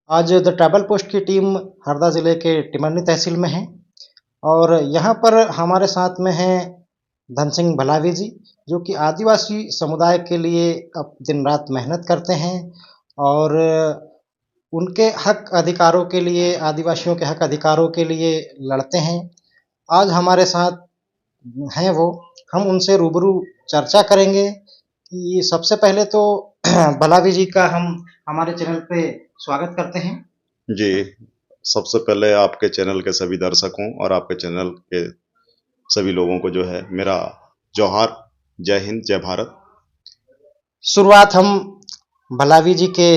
आज the travel post की team Harda ज़िले के टिमरनी तहसील में है और यहाँ पर हमारे साथ में हैं धन सिंह भलावी जी, जो कि आदिवासी समुदाय के लिए अब दिन-रात मेहनत करते हैं और उनके हक अधिकारों के लिए, आदिवासियों के हक अधिकारों के लिए लड़ते हैं। आज हमारे साथ हैं वो, हम उनसे रूबरू चर्चा करेंगे कि सबसे पहले तो भलावी जी का हम हमारे चैनल पे स्वागत करते हैं। जी, सबसे पहले आपके चैनल के सभी दर्शकों और आपके चैनल के सभी लोगों को जो है मेरा जोहार, जय हिंद, जय भारत। शुरुआत हम भलावी जी के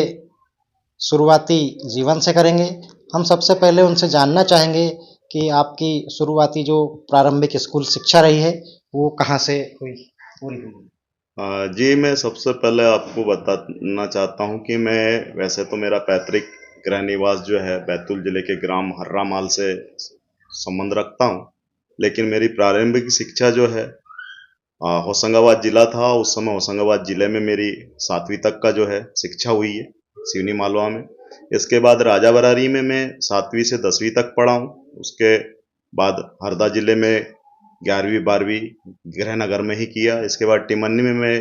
शुरुआती जीवन से करेंगे। हम सबसे पहले उनसे जानना चाहेंगे कि आपकी शुरुआती जो प्रारंभिक स्कूल शिक्षा रही है, वो कहाँ से हुई, पूरी हुई? जी, मैं सबसे पहले आपको बताना चाहता हूँ कि मैं वैसे तो मेरा पैतृक गृह निवास जो है बैतूल जिले के ग्राम हर्रामाल से संबंध रखता हूँ, लेकिन मेरी प्रारंभिक शिक्षा जो है होशंगाबाद जिला था। उस समय होशंगाबाद जिले में मेरी 7वीं तक का जो है शिक्षा हुई है, सिवनी मालवा में। इसके बाद राजा बरारी में मैं 7वीं से 10वीं तक पढ़ा हूँ। उसके बाद हरदा जिले में 11वीं 12वीं गृहनगर में ही किया। इसके बाद टिमरनी में मैं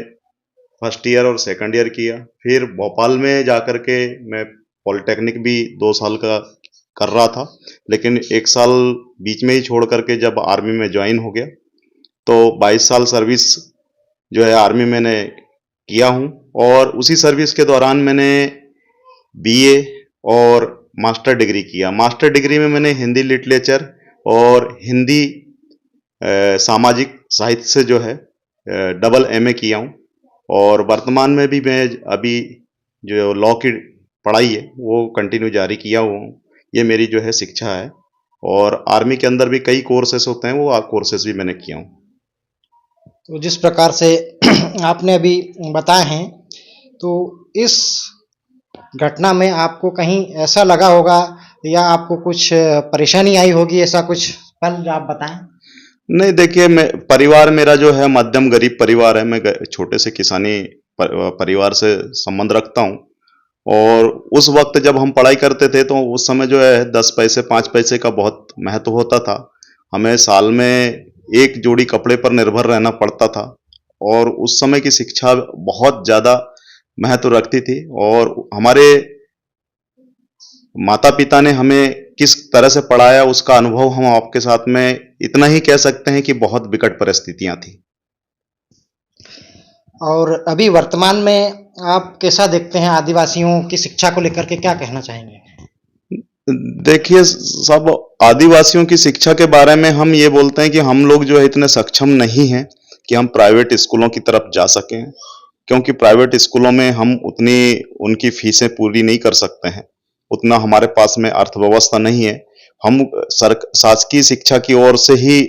फर्स्ट ईयर और सेकंड ईयर किया। फिर भोपाल में जाकर के मैं पॉलिटेक्निक भी 2 साल का कर रहा था, लेकिन 1 साल बीच में ही छोड़ करके जब आर्मी में ज्वाइन हो गया तो 22 साल सर्विस जो है आर्मी मैंने किया हूँ। और उसी सर्विस के दौरान मैंने बीए और मास्टर डिग्री किया। मास्टर डिग्री में मैंने हिंदी लिटरेचर और हिंदी सामाजिक साहित्य से जो है डबल एमए किया हूँ। और वर्तमान में भी मैं अभी जो लॉ की पढ़ाई है वो कंटिन्यू जारी किया हुआ हूँ। ये मेरी जो है शिक्षा है। और आर्मी के अंदर भी कई कोर्सेस होते हैं, वो कोर्सेस भी मैंने किया हूँ। तो जिस प्रकार से आपने अभी बताए हैं, तो इस घटना में आपको कहीं ऐसा लगा होगा या आपको कुछ परेशानी आई होगी, ऐसा कुछ पल आप बताएं? नहीं, देखिए, मैं परिवार मेरा जो है मध्यम गरीब परिवार है। मैं छोटे से किसानी परिवार से संबंध रखता हूँ। और उस वक्त जब हम पढ़ाई करते थे तो उस समय जो है 10 पैसे 5 पैसे का बहुत महत्व होता था। हमें साल में एक जोड़ी कपड़े पर निर्भर रहना पड़ता था और उस समय की शिक्षा बहुत ज़्यादा महत्व रखती थी। और हमारे माता पिता ने हमें किस तरह से पढ़ाया उसका अनुभव हम आपके साथ में इतना ही कह सकते हैं कि बहुत विकट परिस्थितियां थी। और अभी वर्तमान में आप कैसा देखते हैं, आदिवासियों की शिक्षा को लेकर के क्या कहना चाहेंगे? देखिए, सब आदिवासियों की शिक्षा के बारे में हम ये बोलते हैं कि हम लोग जो है इतने सक्षम नहीं हैं कि हम प्राइवेट स्कूलों की तरफ जा सकें, क्योंकि प्राइवेट स्कूलों में हम उतनी उनकी फीसें पूरी नहीं कर सकते हैं। उतना हमारे पास में अर्थव्यवस्था नहीं है। हम शासकीय शिक्षा की ओर से ही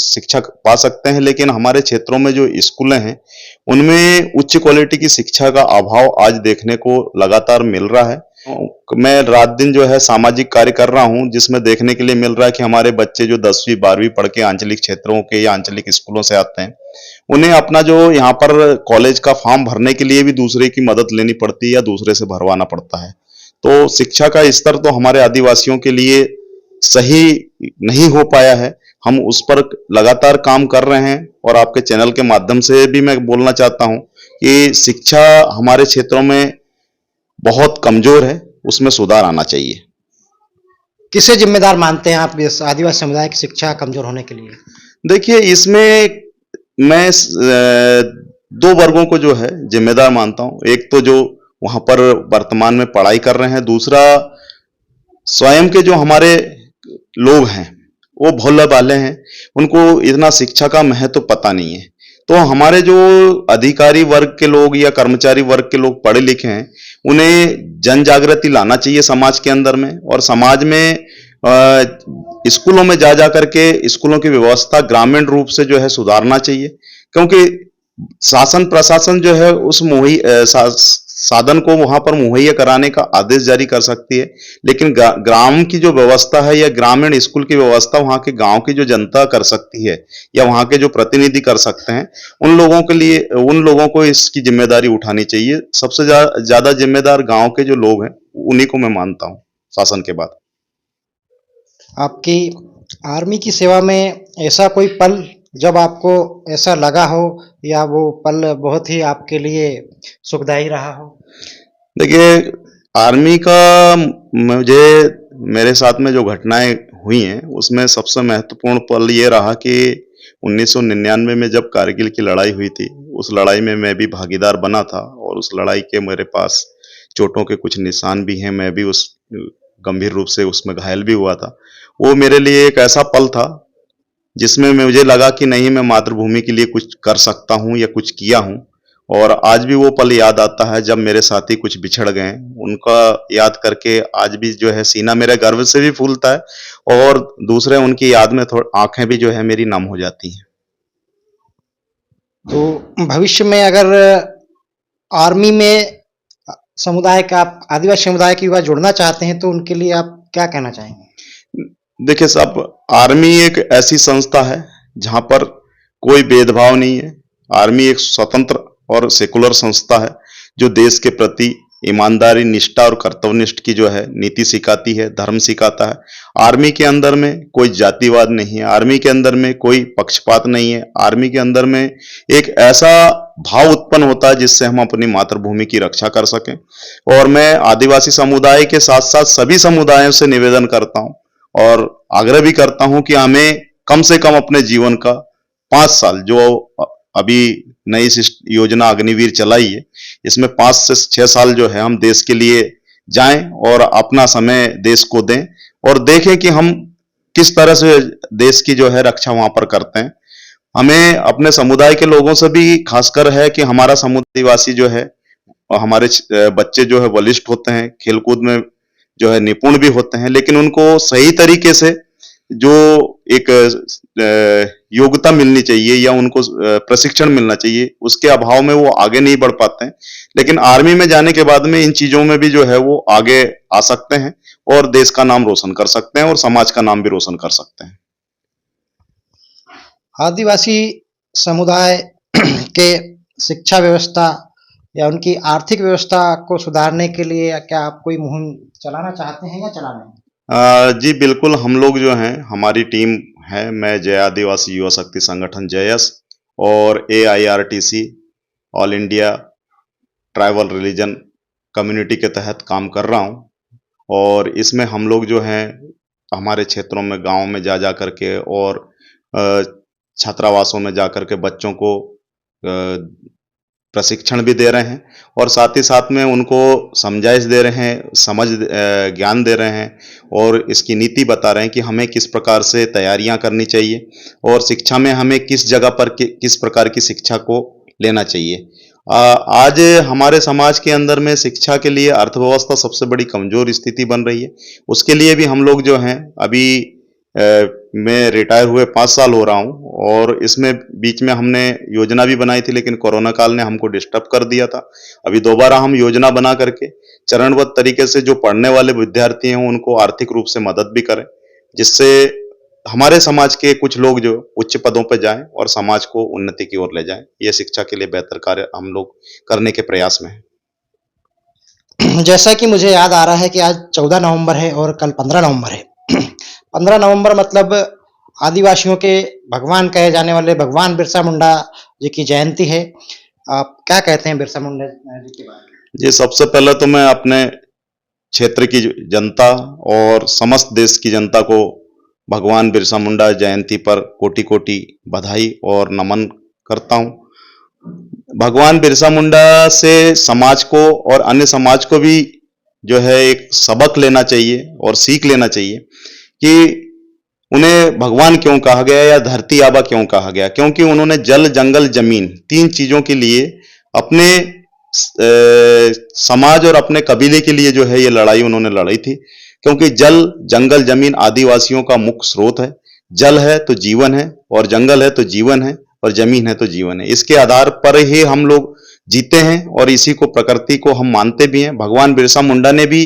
शिक्षा पा सकते हैं, लेकिन हमारे क्षेत्रों में जो स्कूलें हैं उनमें उच्च क्वालिटी की शिक्षा का अभाव आज देखने को लगातार मिल रहा है। मैं रात दिन जो है सामाजिक कार्य कर रहा हूँ, जिसमें देखने के लिए मिल रहा है कि हमारे बच्चे जो 10वीं 12वीं पढ़ के आंचलिक क्षेत्रों के या आंचलिक स्कूलों से आते हैं, उन्हें अपना जो यहाँ पर कॉलेज का फॉर्म भरने के लिए भी दूसरे की मदद लेनी पड़ती है या दूसरे से भरवाना पड़ता है। तो शिक्षा का स्तर तो हमारे आदिवासियों के लिए सही नहीं हो पाया है। हम उस पर लगातार काम कर रहे हैं और आपके चैनल के माध्यम से भी मैं बोलना चाहता हूँ कि शिक्षा हमारे क्षेत्रों में बहुत कमजोर है, उसमें सुधार आना चाहिए। किसे जिम्मेदार मानते हैं आप इस आदिवासी समुदाय की शिक्षा कमजोर होने के लिए? देखिए, इसमें मैं 2 वर्गों को जो है जिम्मेदार मानता हूँ। एक तो जो वहां पर वर्तमान में पढ़ाई कर रहे हैं, दूसरा स्वयं के जो हमारे लोग हैं वो भोले भाले हैं, उनको इतना शिक्षा का महत्व तो पता नहीं है। तो हमारे जो अधिकारी वर्ग के लोग या कर्मचारी वर्ग के लोग पढ़े लिखे हैं, उन्हें जन जागृति लाना चाहिए समाज के अंदर में। और समाज में स्कूलों में जा करके स्कूलों की व्यवस्था ग्रामीण रूप से जो है सुधारना चाहिए, क्योंकि शासन प्रशासन जो है उस साधन को वहां पर मुहैया कराने का आदेश जारी कर सकती है, लेकिन ग्राम की जो व्यवस्था है या ग्रामीण स्कूल की व्यवस्था वहां के गांव की जो जनता कर सकती है या वहां के जो प्रतिनिधि कर सकते हैं, उन लोगों को इसकी जिम्मेदारी उठानी चाहिए। सबसे ज्यादा जिम्मेदार गांव के जो लोग हैं उन्हीं को मैं मानता हूं। शासन के बाद। आपकी आर्मी की सेवा में ऐसा कोई पल जब आपको ऐसा लगा हो या वो पल बहुत ही आपके लिए सुखदायी रहा हो? देखिए, आर्मी का मुझे मेरे साथ में जो घटनाएं हुई हैं उसमें सबसे महत्वपूर्ण पल ये रहा कि 1999 में जब कारगिल की लड़ाई हुई थी, उस लड़ाई में मैं भी भागीदार बना था और उस लड़ाई के मेरे पास चोटों के कुछ निशान भी हैं। मैं भी उस गंभीर रूप से उसमें घायल भी हुआ था। वो मेरे लिए एक ऐसा पल था जिसमें मुझे लगा कि नहीं, मैं मातृभूमि के लिए कुछ कर सकता हूँ या कुछ किया हूँ। और आज भी वो पल याद आता है जब मेरे साथी कुछ बिछड़ गए। उनका याद करके आज भी जो है सीना मेरे गर्व से भी फूलता है और दूसरे उनकी याद में आंखें भी जो है मेरी नम हो जाती हैं। तो भविष्य में अगर आर्मी में समुदाय का आदिवासी समुदाय के युवा जुड़ना चाहते हैं तो उनके लिए आप क्या कहना चाहेंगे? देखिए साहब, आर्मी एक ऐसी संस्था है जहां पर कोई भेदभाव नहीं है। आर्मी एक स्वतंत्र और सेकुलर संस्था है जो देश के प्रति ईमानदारी, निष्ठा और कर्तव्यनिष्ठ की जो है नीति सिखाती है, धर्म सिखाता है। आर्मी के अंदर में कोई जातिवाद नहीं है, आर्मी के अंदर में कोई पक्षपात नहीं है। आर्मी के अंदर में एक ऐसा भाव उत्पन्न होता है जिससे हम अपनी मातृभूमि की रक्षा कर सकें। और मैं आदिवासी समुदाय के साथ साथ सभी समुदायों से निवेदन करता हूं और आग्रह भी करता हूं कि हमें कम से कम अपने जीवन का 5 साल, जो अभी नई योजना अग्निवीर चलाई है, इसमें 5 से 6 साल जो है हम देश के लिए जाएं और अपना समय देश को दें और देखें कि हम किस तरह से देश की जो है रक्षा वहां पर करते हैं। हमें अपने समुदाय के लोगों से भी खासकर है कि हमारा समुदायवासी जो है, हमारे बच्चे जो है बलिष्ठ होते हैं, खेलकूद में जो है निपुण भी होते हैं, लेकिन उनको सही तरीके से जो एक योग्यता मिलनी चाहिए या उनको प्रशिक्षण मिलना चाहिए, उसके अभाव में वो आगे नहीं बढ़ पाते हैं। लेकिन आर्मी में जाने के बाद में इन चीजों में भी जो है वो आगे आ सकते हैं और देश का नाम रोशन कर सकते हैं और समाज का नाम भी रोशन कर सकते हैं। आदिवासी समुदाय के शिक्षा व्यवस्था या उनकी आर्थिक व्यवस्था को सुधारने के लिए क्या आप कोई मुहिम चलाना चाहते हैं या चला रहे हैं? जी बिल्कुल, हम लोग जो हैं, हमारी टीम है, मैं जय आदिवासी युवा शक्ति संगठन JS और AIRTC all India tribal religion community के तहत काम कर रहा हूं। और इसमें हम लोग जो हैं हमारे क्षेत्रों में, गांव में जा जा करके और छात्रावासों में जा करके बच्चों को प्रशिक्षण भी दे रहे हैं और साथ ही साथ में उनको समझाइश दे रहे हैं, ज्ञान दे रहे हैं और इसकी नीति बता रहे हैं कि हमें किस प्रकार से तैयारियां करनी चाहिए और शिक्षा में हमें किस जगह पर किस प्रकार की शिक्षा को लेना चाहिए। आज हमारे समाज के अंदर में शिक्षा के लिए अर्थव्यवस्था सबसे बड़ी कमजोर स्थिति बन रही है। उसके लिए भी हम लोग जो हैं अभी मैं रिटायर हुए 5 साल हो रहा हूं और इसमें बीच में हमने योजना भी बनाई थी, लेकिन कोरोना काल ने हमको डिस्टर्ब कर दिया था। अभी दोबारा हम योजना बना करके चरणबद्ध तरीके से जो पढ़ने वाले विद्यार्थी हैं उनको आर्थिक रूप से मदद भी करें, जिससे हमारे समाज के कुछ लोग जो उच्च पदों पर जाएं और समाज को उन्नति की ओर ले जाएं। ये शिक्षा के लिए बेहतर कार्य हम लोग करने के प्रयास में हैं। जैसा कि मुझे याद आ रहा है कि आज 14 नवंबर है और कल 15 नवंबर है। 15 नवंबर मतलब आदिवासियों के भगवान कहे जाने वाले भगवान बिरसा मुंडा जी की जयंती है। आप क्या कहते हैं बिरसा मुंडा जी के बारे में? जी, सबसे पहले तो मैं अपने क्षेत्र की जनता और समस्त देश की जनता को भगवान बिरसा मुंडा जयंती पर कोटि कोटि बधाई और नमन करता हूं। भगवान बिरसा मुंडा से समाज को और अन्य समाज को भी जो है एक सबक लेना चाहिए और सीख लेना चाहिए कि उन्हें भगवान क्यों कहा गया या धरती आबा क्यों कहा गया। क्योंकि उन्होंने जल, जंगल, जमीन 3 चीजों के लिए अपने समाज और अपने कबीले के लिए जो है ये लड़ाई उन्होंने लड़ी थी। क्योंकि जल, जंगल, जमीन आदिवासियों का मुख्य स्रोत है। जल है तो जीवन है और जंगल है तो जीवन है और जमीन है तो जीवन है। इसके आधार पर ही हम लोग जीते हैं और इसी को, प्रकृति को हम मानते भी हैं। भगवान बिरसा मुंडा ने भी,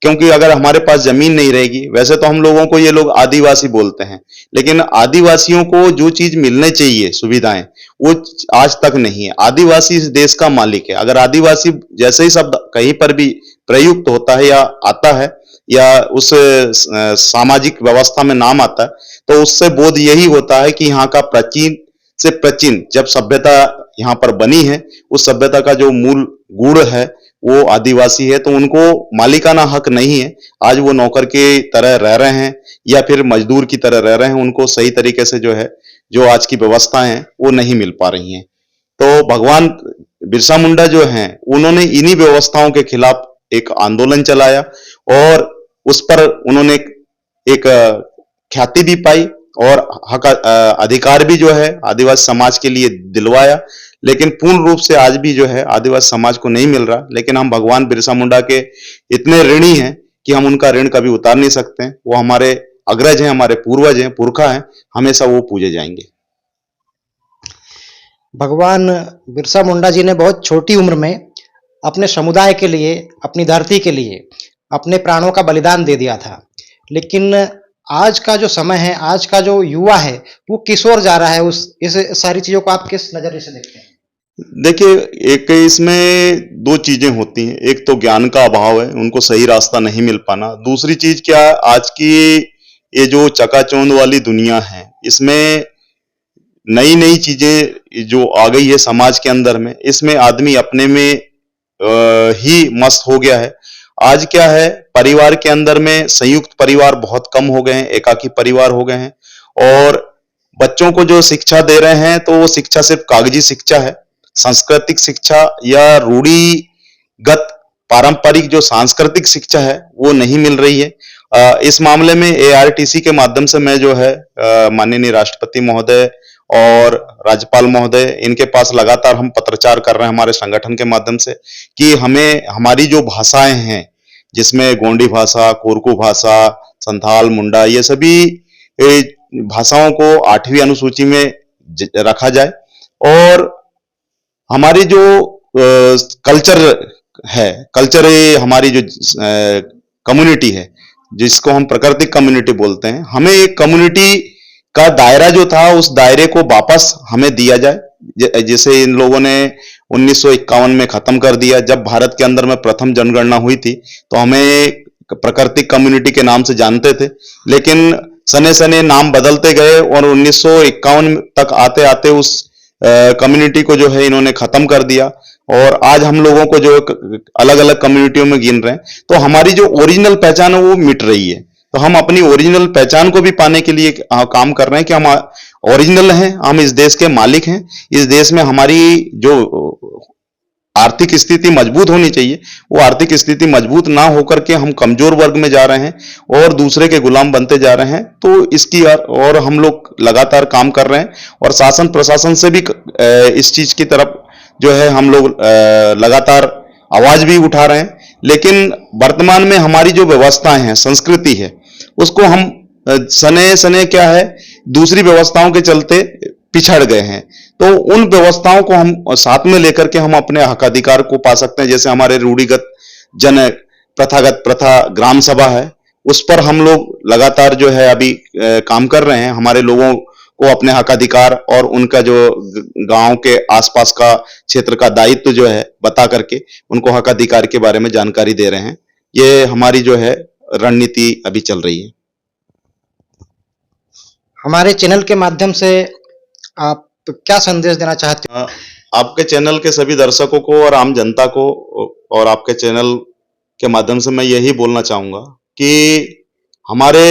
क्योंकि अगर हमारे पास जमीन नहीं रहेगी, वैसे तो हम लोगों को ये लोग आदिवासी बोलते हैं, लेकिन आदिवासियों को जो चीज मिलने चाहिए सुविधाएं, वो आज तक नहीं है। आदिवासी इस देश का मालिक है। अगर आदिवासी जैसे ही शब्द कहीं पर भी प्रयुक्त होता है या आता है या उस सामाजिक व्यवस्था में नाम आता है, तो उससे बोध यही होता है कि यहाँ का प्राचीन से प्राचीन जब सभ्यता यहाँ पर बनी है, उस सभ्यता का जो मूल गुण है वो आदिवासी है, तो उनको मालिकाना हक नहीं है। आज वो नौकर की तरह रह रहे हैं या फिर मजदूर की तरह रह रहे हैं, उनको सही तरीके से जो है, जो आज की व्यवस्थाएं हैं वो नहीं मिल पा रही हैं। तो भगवान बिरसा मुंडा जो हैं, उन्होंने इन्हीं व्यवस्थाओं के खिलाफ एक आंदोलन चलाया और उस पर उन्होंने एक ख्याति भी पाई और हक अधिकार भी जो है आदिवासी समाज के लिए दिलवाया। लेकिन पूर्ण रूप से आज भी जो है आदिवासी समाज को नहीं मिल रहा, लेकिन हम भगवान बिरसा मुंडा के इतने ऋणी हैं कि हम उनका ऋण कभी उतार नहीं सकते हैं। वो हमारे अग्रज हैं, हमारे पूर्वज हैं, पुरखा हैं, हमेशा वो पूजे जाएंगे। भगवान बिरसा मुंडा जी ने बहुत छोटी उम्र में अपने समुदाय के लिए, अपनी धरती के लिए अपने प्राणों का बलिदान दे दिया था। लेकिन आज का जो समय है, आज का जो युवा है, वो किस ओर जा रहा है? इस सारी चीजों को आप किस नजरिए से देखते हैं? देखिए, एक इसमें दो चीजें होती हैं। एक तो ज्ञान का अभाव है, उनको सही रास्ता नहीं मिल पाना। दूसरी चीज क्या है, आज की ये जो चकाचौंध वाली दुनिया है, इसमें नई नई चीजें जो आ गई है समाज के अंदर में, इसमें आदमी अपने में ही मस्त हो गया है। आज क्या है, परिवार के अंदर में संयुक्त परिवार बहुत कम हो गए हैं, एकाकी परिवार हो गए हैं और बच्चों को जो शिक्षा दे रहे हैं तो वो शिक्षा सिर्फ कागजी शिक्षा है। सांस्कृतिक शिक्षा या रूढ़िगत पारंपरिक जो सांस्कृतिक शिक्षा है वो नहीं मिल रही है। इस मामले में एआरटीसी के माध्यम से मैं जो है माननीय राष्ट्रपति महोदय और राज्यपाल महोदय, इनके पास लगातार हम पत्रचार कर रहे हैं हमारे संगठन के माध्यम से कि हमें हमारी जो भाषाएं हैं, जिसमें गोंडी भाषा, कोरकू भाषा, संथाल, मुंडा, ये सभी भाषाओं को 8वीं अनुसूची में रखा जाए और हमारी जो कल्चर है, कल्चर हमारी जो कम्युनिटी है, जिसको हम प्राकृतिक कम्युनिटी बोलते हैं, हमें एक कम्युनिटी का दायरा जो था उस दायरे को वापस हमें दिया जाए। जैसे इन लोगों ने 1951 में खत्म कर दिया। जब भारत के अंदर में प्रथम जनगणना हुई थी तो हमें प्राकृतिक कम्युनिटी के नाम से जानते थे, लेकिन सने सने नाम बदलते गए और 1951 तक आते आते उस कम्युनिटी को जो है इन्होंने खत्म कर दिया और आज हम लोगों को जो अलग अलग कम्युनिटियों में गिन रहे हैं, तो हमारी जो ओरिजिनल पहचान है वो मिट रही है। तो हम अपनी ओरिजिनल पहचान को भी पाने के लिए काम कर रहे हैं कि हम ओरिजिनल हैं, हम इस देश के मालिक हैं। इस देश में हमारी जो आर्थिक स्थिति मजबूत होनी चाहिए, वो आर्थिक स्थिति मजबूत ना होकर के हम कमजोर वर्ग में जा रहे हैं और दूसरे के गुलाम बनते जा रहे हैं। तो इसकी और हम लोग लगातार काम कर रहे हैं और शासन प्रशासन से भी इस चीज की तरफ जो है हम लोग लगातार आवाज भी उठा रहे हैं। लेकिन वर्तमान में हमारी जो व्यवस्थाएं हैं, संस्कृति है, उसको हम सने सने क्या है, दूसरी व्यवस्थाओं के चलते पिछड़ गए हैं। तो उन व्यवस्थाओं को हम साथ में लेकर के हम अपने हक अधिकार को पा सकते हैं। जैसे हमारे रूढ़िगत जन प्रथागत प्रथा ग्राम सभा है, उस पर हम लोग लगातार जो है अभी काम कर रहे हैं। हमारे लोगों को अपने हक अधिकार और उनका जो गांव के आसपास का क्षेत्र का दायित्व जो है बता करके उनको हक अधिकार के बारे में जानकारी दे रहे हैं। ये हमारी जो है रणनीति अभी चल रही है। हमारे चैनल के माध्यम से आप क्या संदेश देना चाहते हैं? आपके चैनल के सभी दर्शकों को और आम जनता को और आपके चैनल के माध्यम से मैं यही बोलना चाहूंगा कि हमारे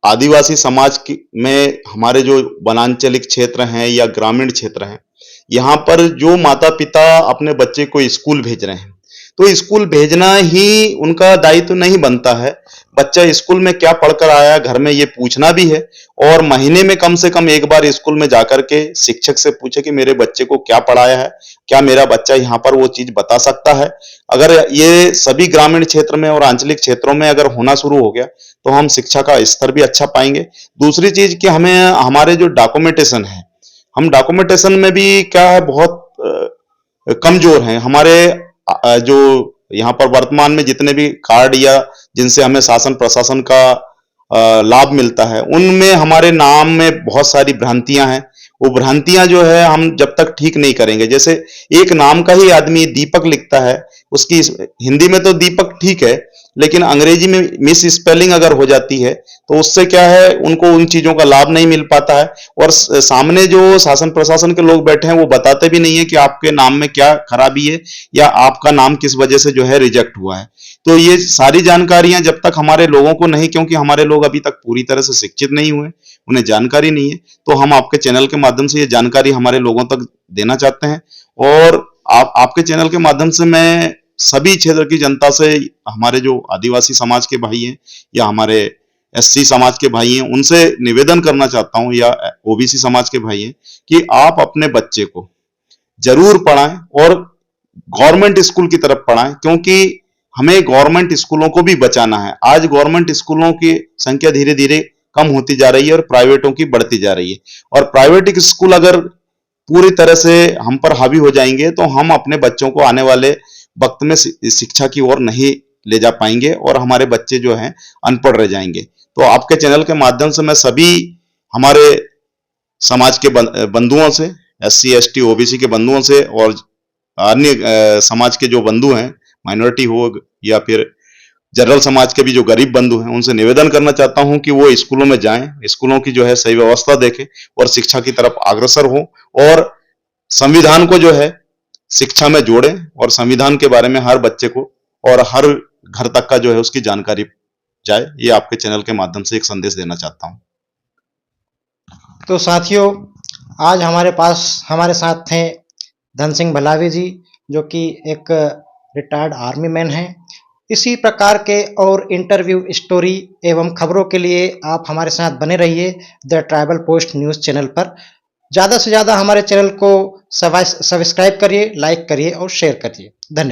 आदिवासी समाज में हमारे जो वनांचलिक क्षेत्र हैं या ग्रामीण क्षेत्र हैं, यहाँ पर जो माता पिता अपने बच्चे को स्कूल भेज रहे हैं, तो स्कूल भेजना ही उनका दायित्व नहीं बनता है। बच्चा स्कूल में क्या पढ़कर आया, घर में ये पूछना भी है और महीने में कम से कम एक बार स्कूल में जाकर के शिक्षक से पूछे कि मेरे बच्चे को क्या पढ़ाया है, क्या मेरा बच्चा यहाँ पर वो चीज बता सकता है। अगर ये सभी ग्रामीण क्षेत्र में और आंचलिक क्षेत्रों में अगर होना शुरू हो गया तो हम शिक्षा का स्तर भी अच्छा पाएंगे। दूसरी चीज कि हमें हमारे जो डॉक्यूमेंटेशन है, हम डॉक्यूमेंटेशन में भी क्या है बहुत कमजोर हैं। हमारे जो यहाँ पर वर्तमान में जितने भी कार्ड या जिनसे हमें शासन प्रशासन का लाभ मिलता है, उनमें हमारे नाम में बहुत सारी भ्रांतियां हैं। वो भ्रांतियां जो है हम जब तक ठीक नहीं करेंगे, जैसे एक नाम का ही आदमी दीपक लिखता है, उसकी हिंदी में तो दीपक ठीक है, लेकिन अंग्रेजी में मिस स्पेलिंग अगर हो जाती है तो उससे क्या है, उनको उन चीजों का लाभ नहीं मिल पाता है। और सामने जो शासन प्रशासन के लोग बैठे हैं वो बताते भी नहीं है कि आपके नाम में क्या खराबी है या आपका नाम किस वजह से जो है रिजेक्ट हुआ है। तो ये सारी जानकारियां जब तक हमारे लोगों को नहीं, क्योंकि हमारे लोग अभी तक पूरी तरह से शिक्षित नहीं हुए, उन्हें जानकारी नहीं है, तो हम आपके चैनल के माध्यम से ये जानकारी हमारे लोगों तक देना चाहते हैं। और आपके चैनल के माध्यम से मैं सभी क्षेत्र की जनता से, हमारे जो आदिवासी समाज के भाई हैं या हमारे एससी समाज के भाई हैं, उनसे निवेदन करना चाहता हूं, या ओबीसी समाज के भाई हैं, कि आप अपने बच्चे को जरूर पढ़ाएं और गवर्नमेंट स्कूल की तरफ पढ़ाएं, क्योंकि हमें गवर्नमेंट स्कूलों को भी बचाना है। आज गवर्नमेंट स्कूलों की संख्या धीरे धीरे कम होती जा रही है और प्राइवेटों की बढ़ती जा रही है। और प्राइवेट स्कूल अगर पूरी तरह से हम पर हावी हो जाएंगे तो हम अपने बच्चों को आने वाले वक्त में शिक्षा की ओर नहीं ले जा पाएंगे और हमारे बच्चे जो हैं अनपढ़ रह जाएंगे। तो आपके चैनल के माध्यम से मैं सभी हमारे समाज के बंधुओं से, एससी एसटी ओबीसी के बंधुओं से और अन्य समाज के जो बंधु हैं, माइनॉरिटी हो या फिर जनरल समाज के भी जो गरीब बंधु हैं, उनसे निवेदन करना चाहता हूं कि वो स्कूलों में जाएं, स्कूलों की जो है सही व्यवस्था देखें और शिक्षा की तरफ अग्रसर हो और संविधान को जो है शिक्षा में जोड़ें और संविधान के बारे में हर बच्चे को और हर घर तक का जो है उसकी जानकारी जाए। ये आपके चैनल के माध्यम से एक संदेश देना चाहता हूं। तो साथियों, आज हमारे साथ हैं धन सिंह भलावी जी, जो कि एक रिटायर्ड आर्मी मैन हैं। इसी प्रकार के और इंटरव्यू, स्टोरी एवं खबरों के लिए आप हमारे साथ बने रहिए the tribal post news channel पर। ज़्यादा से ज़्यादा हमारे चैनल को सब्सक्राइब करिए, लाइक करिए और शेयर करिए। धन्यवाद।